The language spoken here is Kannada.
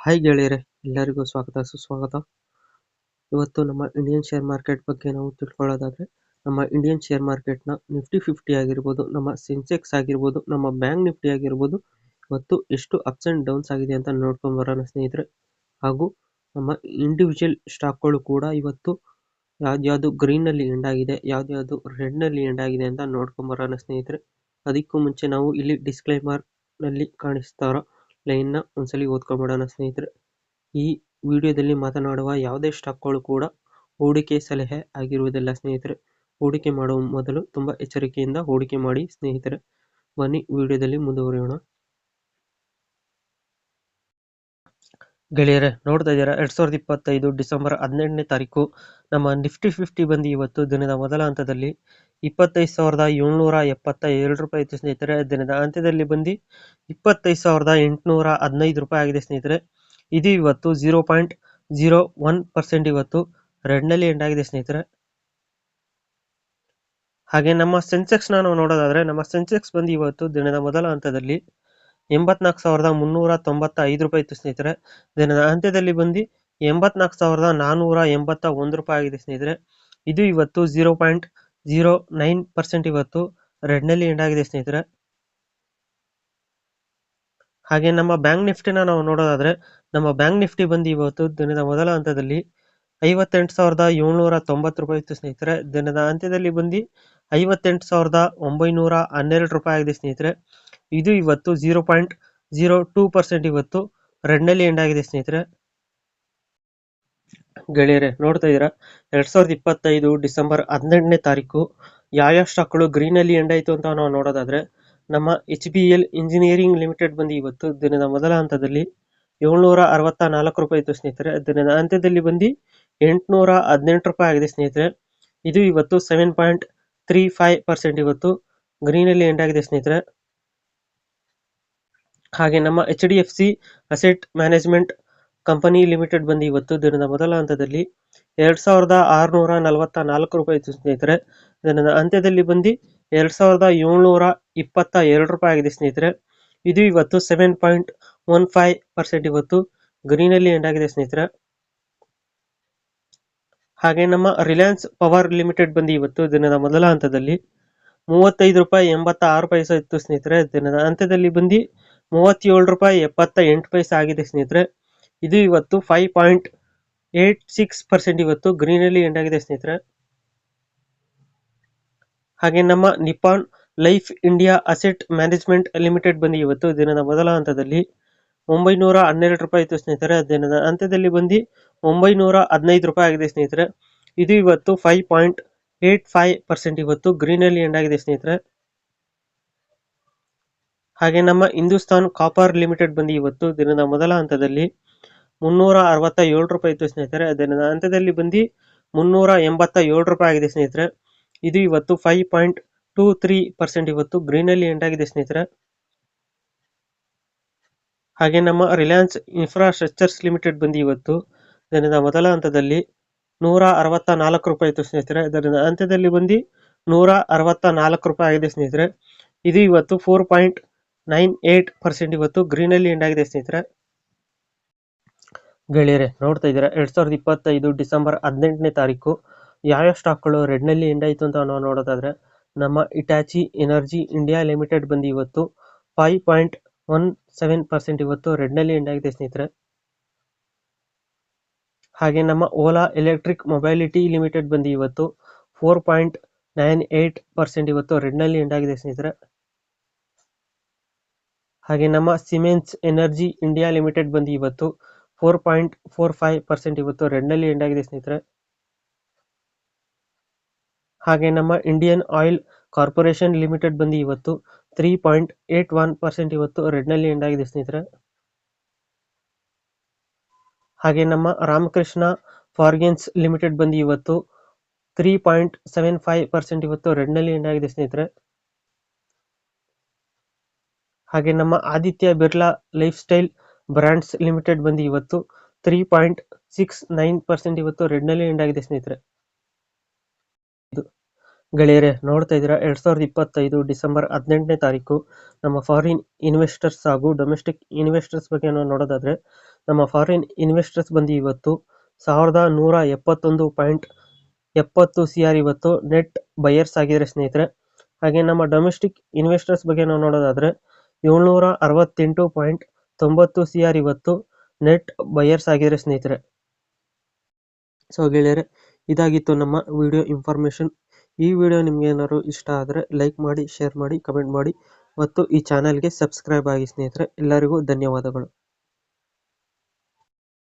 ಹಾಯ್ ಗೆಳೆಯರೆ, ಎಲ್ಲರಿಗೂ ಸ್ವಾಗತ ಸುಸ್ವಾಗತ. ಇವತ್ತು ನಮ್ಮ ಇಂಡಿಯನ್ ಶೇರ್ ಮಾರ್ಕೆಟ್ ಬಗ್ಗೆ ನಾವು ತಿಳ್ಕೊಳ್ಳೋದಾದ್ರೆ, ನಮ್ಮ ಇಂಡಿಯನ್ ಶೇರ್ ಮಾರ್ಕೆಟ್ನ ನಿಫ್ಟಿ 50 ಆಗಿರ್ಬೋದು, ನಮ್ಮ ಸೆನ್ಸೆಕ್ಸ್ ಆಗಿರ್ಬೋದು, ನಮ್ಮ ಬ್ಯಾಂಕ್ ನಿಫ್ಟಿ ಆಗಿರ್ಬೋದು, ಇವತ್ತು ಎಷ್ಟು ಅಪ್ಸ್ ಅಂಡ್ ಡೌನ್ಸ್ ಆಗಿದೆ ಅಂತ ನೋಡ್ಕೊಂಡು ಬರೋಣ ಸ್ನೇಹಿತರೆ. ಹಾಗೂ ನಮ್ಮ ಇಂಡಿವಿಜುವಲ್ ಸ್ಟಾಕ್ಗಳು ಕೂಡ ಇವತ್ತು ಯಾವ್ದ್ಯಾವ್ದು ಗ್ರೀನಲ್ಲಿ ಎಂಡ್ ಆಗಿದೆ, ಯಾವ್ದ್ಯಾವ್ದು ರೆಡ್ನಲ್ಲಿ ಎಂಡ್ ಆಗಿದೆ ಅಂತ ನೋಡ್ಕೊಂಡು ಬರೋಣ ಸ್ನೇಹಿತರೆ. ಅದಕ್ಕೂ ಮುಂಚೆ ನಾವು ಇಲ್ಲಿ ಡಿಸ್ಕ್ಲೈಮರ್ ನಲ್ಲಿ ಕಾಣಿಸ್ತಾರೋ ಲೈನ್ನ ಒಂದ್ಸಲಿ ಓದ್ಕೊಂಡ್ಬಿಡೋಣ ಸ್ನೇಹಿತರೆ. ಈ ವಿಡಿಯೋದಲ್ಲಿ ಮಾತನಾಡುವ ಯಾವುದೇ ಸ್ಟಾಕ್ಗಳು ಕೂಡ ಹೂಡಿಕೆ ಸಲಹೆ ಆಗಿರುವುದಿಲ್ಲ ಸ್ನೇಹಿತರೆ. ಹೂಡಿಕೆ ಮಾಡುವ ಮೊದಲು ತುಂಬಾ ಎಚ್ಚರಿಕೆಯಿಂದ ಹೂಡಿಕೆ ಮಾಡಿ ಸ್ನೇಹಿತರೆ. ಬನ್ನಿ ವಿಡಿಯೋದಲ್ಲಿ ಮುಂದುವರಿಯೋಣ. ಗೆಳೆಯರೆ, ನೋಡ್ತಾ ಇದ್ದೀರಾ 2025 ಡಿಸೆಂಬರ್ 18ನೇ ತಾರೀಕು ನಮ್ಮ ನಿಫ್ಟಿ 50 ಬಂದು ಇವತ್ತು ದಿನದ ಮೊದಲ ಹಂತದಲ್ಲಿ 25,772 ರೂಪಾಯಿ ಇತ್ತು ಸ್ನೇಹಿತರೆ. ದಿನದ ಅಂತ್ಯದಲ್ಲಿ ಬಂದು 25,815 ರೂಪಾಯಿ ಆಗಿದೆ ಸ್ನೇಹಿತರೆ. ಇದು ಇವತ್ತು 0.01% ಇವತ್ತು ರೆಡ್ನಲ್ಲಿ ಎಂಡ್ ಆಗಿದೆ ಸ್ನೇಹಿತರೆ. ಹಾಗೆ ನಮ್ಮ ಸೆನ್ಸೆಕ್ಸ್ ನಾವು ನೋಡೋದಾದ್ರೆ, ನಮ್ಮ ಸೆನ್ಸೆಕ್ಸ್ ಬಂದು ಇವತ್ತು ದಿನದ ಮೊದಲ ಹಂತದಲ್ಲಿ 84,395 ರೂಪಾಯಿ ಇತ್ತು ಸ್ನೇಹಿತರೆ. ದಿನದ ಅಂತ್ಯದಲ್ಲಿ ಬಂದು 84,481 ರೂಪಾಯಿ ಆಗಿದೆ ಸ್ನೇಹಿತರೆ. ಇದು ಇವತ್ತು 0.09% ಇವತ್ತು ರೆಡ್ನಲ್ಲಿ ಎಂಡ್ ಆಗಿದೆ ಸ್ನೇಹಿತರೆ. ಹಾಗೆ ನಮ್ಮ ಬ್ಯಾಂಕ್ ನಿಫ್ಟಿನ ನಾವು ನೋಡೋದಾದ್ರೆ, ನಮ್ಮ ಬ್ಯಾಂಕ್ ನಿಫ್ಟಿ ಬಂದು ಇವತ್ತು ದಿನದ ಮೊದಲ ಹಂತದಲ್ಲಿ 58,790 ರೂಪಾಯಿ ಇತ್ತು ಸ್ನೇಹಿತರೆ. ದಿನದ ಅಂತ್ಯದಲ್ಲಿ ಬಂದು 58,912 ರೂಪಾಯಿ ಆಗಿದೆ ಸ್ನೇಹಿತರೆ. ಇದು ಇವತ್ತು 0.02% ಇವತ್ತು ರೆಡ್ನಲ್ಲಿ ಎಂಡ್ ಆಗಿದೆ ಸ್ನೇಹಿತರೆ. ಗೆಳೆಯರೆ, ನೋಡ್ತಾ ಇದ್ದೀರಾ 2025 ಡಿಸೆಂಬರ್ 18ನೇ ತಾರೀಕು ಯಾವ ಸ್ಟಾಕ್ಗಳು ಗ್ರೀನಲ್ಲಿ ಎಂಡ್ ಆಯಿತು ಅಂತ ನಾವು ನೋಡೋದಾದ್ರೆ, ನಮ್ಮ HBL ಇಂಜಿನಿಯರಿಂಗ್ ಲಿಮಿಟೆಡ್ ಬಂದು ಇವತ್ತು ದಿನದ ಮೊದಲ ಹಂತದಲ್ಲಿ 764 ರೂಪಾಯಿ ಇತ್ತು ಸ್ನೇಹಿತರೆ. ದಿನದ ಅಂತ್ಯದಲ್ಲಿ ಬಂದು 818 ರೂಪಾಯಿ ಆಗಿದೆ ಸ್ನೇಹಿತರೆ. ಇದು ಇವತ್ತು 7.35% ಇವತ್ತು ಗ್ರೀನಲ್ಲಿ ಎಂಡ್ ಆಗಿದೆ ಸ್ನೇಹಿತರೆ. ಹಾಗೆ ನಮ್ಮ HDFC asset management company limited ಬಂದು ಇವತ್ತು ದಿನದ ಮೊದಲ ಹಂತದಲ್ಲಿ 2,644 ರೂಪಾಯಿ ಇತ್ತು ಸ್ನೇಹಿತರೆ. ದಿನದ ಅಂತ್ಯದಲ್ಲಿ ಬಂದು 2,722 ರೂಪಾಯಿ ಆಗಿದೆ ಸ್ನೇಹಿತರೆ. ಇದು ಇವತ್ತು 7.15% ಇವತ್ತು ಗ್ರೀನಲ್ಲಿ ಎಂಡ್ ಆಗಿದೆ ಸ್ನೇಹಿತರೆ. ಹಾಗೆ ನಮ್ಮ ರಿಲಯನ್ಸ್ ಪವರ್ ಲಿಮಿಟೆಡ್ ಬಂದು ಇವತ್ತು ದಿನದ ಮೊದಲ ಹಂತದಲ್ಲಿ 35 ರೂಪಾಯಿ 86 ಪೈಸೆ ಇತ್ತು ಸ್ನೇಹಿತರೆ. ದಿನದ ಅಂತ್ಯದಲ್ಲಿ ಬಂದು 37 ರೂಪಾಯಿ 78 ಪೈಸೆ ಆಗಿದೆ ಸ್ನೇಹಿತರೆ. ಇದು ಇವತ್ತು 5.86% ಇವತ್ತು ಗ್ರೀನಲ್ಲಿ ಎಂಡ್ ಆಗಿದೆ ಸ್ನೇಹಿತರೆ. ಹಾಗೆ ನಮ್ಮ Nippon life India asset management limited ಬಂದು ಇವತ್ತು ದಿನದ ಮೊದಲ ಹಂತದಲ್ಲಿ 912 ರೂಪಾಯಿ ಇತ್ತು ಸ್ನೇಹಿತರೆ. ದಿನದ ಅಂತ್ಯದಲ್ಲಿ ಬಂದು 915 ರೂಪಾಯಿ ಆಗಿದೆ ಸ್ನೇಹಿತರೆ. ಇದು ಇವತ್ತು 5.85% ಇವತ್ತು ಗ್ರೀನಲ್ಲಿ ಎಂಡ್ ಆಗಿದೆ ಸ್ನೇಹಿತರೆ. ಹಾಗೆ ನಮ್ಮ ಹಿಂದೂಸ್ತಾನ್ ಕಾಪರ್ ಲಿಮಿಟೆಡ್ ಬಂದು ಇವತ್ತು ದಿನದ ಮೊದಲ ಹಂತದಲ್ಲಿ 367 ರೂಪಾಯಿ ಇತ್ತು ಸ್ನೇಹಿತರೆ. ದಿನದ ಅಂತ್ಯದಲ್ಲಿ ಬಂದು 387 ರೂಪಾಯಿ ಆಗಿದೆ ಸ್ನೇಹಿತರೆ. ಇದು ಇವತ್ತು 5.23% ಇವತ್ತು ಗ್ರೀನಲ್ಲಿ ಎಂಡ್ ಆಗಿದೆ ಸ್ನೇಹಿತರೆ. ಹಾಗೆ ನಮ್ಮ ರಿಲಯನ್ಸ್ ಇನ್ಫ್ರಾಸ್ಟ್ರಕ್ಚರ್ಸ್ ಲಿಮಿಟೆಡ್ ಬಂದು ಇವತ್ತು ದಿನದ ಮೊದಲ ಹಂತದಲ್ಲಿ 164 ರೂಪಾಯಿ ಇತ್ತು ಸ್ನೇಹಿತರೆ. ದಿನದ ಅಂತ್ಯದಲ್ಲಿ ಬಂದು 164 ರೂಪಾಯಿ ಆಗಿದೆ ಸ್ನೇಹಿತರೆ. ಇದು ಇವತ್ತು 4.98% ಇವತ್ತು ಗ್ರೀನಲ್ಲಿ ಎಂಡ್ ಆಗಿದೆ ಸ್ನೇಹಿತರೆ. ಗೆಳೆಯರೆ, ನೋಡ್ತಾ ಇದ್ದೀರಾ 2025 ಡಿಸೆಂಬರ್ 18ನೇ ತಾರೀಕು ಯಾವ ಸ್ಟಾಕ್ಗಳು ರೆಡ್ನಲ್ಲಿ ಎಂಡ್ ಆಯಿತು ಅಂತ ನಾವು ನೋಡೋದಾದ್ರೆ, ನಮ್ಮ ಇಟಾಚಿ ಎನರ್ಜಿ ಇಂಡಿಯಾ ಲಿಮಿಟೆಡ್ ಬಂದು ಇವತ್ತು 5.17% ಇವತ್ತು ರೆಡ್ನಲ್ಲಿ ಎಂಡ್ ಆಗಿದೆ ಸ್ನೇಹಿತರೆ. ಹಾಗೆ ನಮ್ಮ ಓಲಾ ಎಲೆಕ್ಟ್ರಿಕ್ ಮೊಬೈಲಿಟಿ ಲಿಮಿಟೆಡ್ ಬಂದು ಇವತ್ತು 4.98% ಇವತ್ತು ರೆಡ್ನಲ್ಲಿ ಎಂಡ್ ಆಗಿದೆ ಸ್ನೇಹಿತರೆ. ಹಾಗೆ ನಮ್ಮ ಸಿಮೆನ್ಸ್ ಎನರ್ಜಿ ಇಂಡಿಯಾ ಲಿಮಿಟೆಡ್ ಬಂದು ಇವತ್ತು 4.45% ಇವತ್ತು ರೆಡ್ನಲ್ಲಿ ಎಂಡ್ ಆಗಿದೆ ಸ್ನೇಹಿತರೆ. ಹಾಗೆ ನಮ್ಮ ಇಂಡಿಯನ್ ಆಯಿಲ್ ಕಾರ್ಪೊರೇಷನ್ ಲಿಮಿಟೆಡ್ ಬಂದು ಇವತ್ತು 3.81% ಇವತ್ತು ರೆಡ್ನಲ್ಲಿ ಎಂಡ್ ಆಗಿದೆ ಸ್ನೇಹಿತರೆ. ಹಾಗೆ ನಮ್ಮ ರಾಮಕೃಷ್ಣ ಫಾರ್ಗೆನ್ಸ್ ಲಿಮಿಟೆಡ್ ಬಂದು ಇವತ್ತು 3.75% ಇವತ್ತು ರೆಡ್ನಲ್ಲಿ ಎಂಡ್ ಆಗಿದೆ ಸ್ನೇಹಿತರೆ. ಹಾಗೆ ನಮ್ಮ Aditya Birla life style brands limited ಬಂದು ಇವತ್ತು 3.69% ಇವತ್ತು ರೆಡ್ನಲ್ಲಿ ಎಂಡ್ ಆಗಿದೆ ಸ್ನೇಹಿತರೆ. ಗೆಳೆಯರೆ, ನೋಡ್ತಾ ಇದ್ದೀರಾ 2025 ಡಿಸೆಂಬರ್ 18ನೇ ತಾರೀಕು ನಮ್ಮ ಫಾರಿನ್ ಇನ್ವೆಸ್ಟರ್ಸ್ ಹಾಗೂ ಡೊಮೆಸ್ಟಿಕ್ ಇನ್ವೆಸ್ಟರ್ಸ್ ಬಗ್ಗೆ ನಾವು ನೋಡೋದಾದ್ರೆ, ನಮ್ಮ ಫಾರಿನ್ ಇನ್ವೆಸ್ಟರ್ಸ್ ಬಂದು ಇವತ್ತು 1171.70 CR ಇವತ್ತು ನೆಟ್ ಬಯರ್ಸ್ ಆಗಿದ್ರೆ ಸ್ನೇಹಿತರೆ. ಹಾಗೆ ನಮ್ಮ ಡೊಮೆಸ್ಟಿಕ್ ಇನ್ವೆಸ್ಟರ್ಸ್ ಬಗ್ಗೆ ನಾವು ನೋಡೋದಾದ್ರೆ 768.90 CR ಇವತ್ತು ನೆಟ್ ಬಯರ್ಸ್ ಆಗಿದ್ರೆ ಸ್ನೇಹಿತರೆ. ಸೊ ಗೆಳೆಯರೆ, ಇದಾಗಿತ್ತು ನಮ್ಮ ವಿಡಿಯೋ ಇನ್ಫಾರ್ಮೇಷನ್. ಈ ವಿಡಿಯೋ ನಿಮ್ಗೆ ಏನಾದ್ರು ಇಷ್ಟ ಆದರೆ ಲೈಕ್ ಮಾಡಿ, ಶೇರ್ ಮಾಡಿ, ಕಮೆಂಟ್ ಮಾಡಿ ಮತ್ತು ಈ ಚಾನಲ್ಗೆ ಸಬ್ಸ್ಕ್ರೈಬ್ ಆಗಿ ಸ್ನೇಹಿತರೆ. ಎಲ್ಲರಿಗೂ ಧನ್ಯವಾದಗಳು.